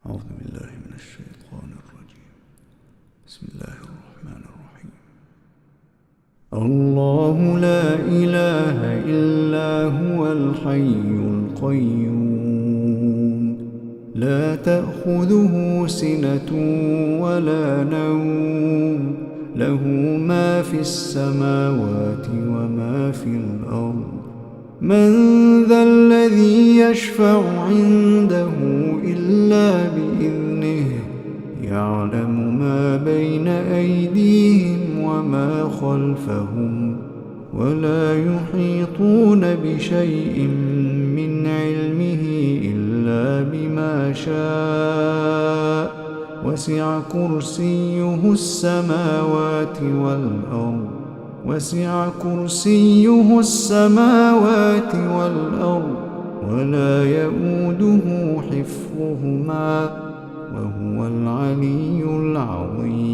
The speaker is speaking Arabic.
أعوذ بالله من الشيطان الرجيم. بسم الله الرحمن الرحيم. الله لا إله إلا هو الحي القيوم لا تأخذه سنة ولا نوم له ما في السماوات وما في الأرض من ذا الذي يشفع عنده إلا بإذنه يعلم ما بين أيديهم وما خلفهم ولا يحيطون بشيء من علمه إلا بما شاء وسع كرسيه السماوات والأرض ولا يؤوده حفظهما وهو العلي العظيم.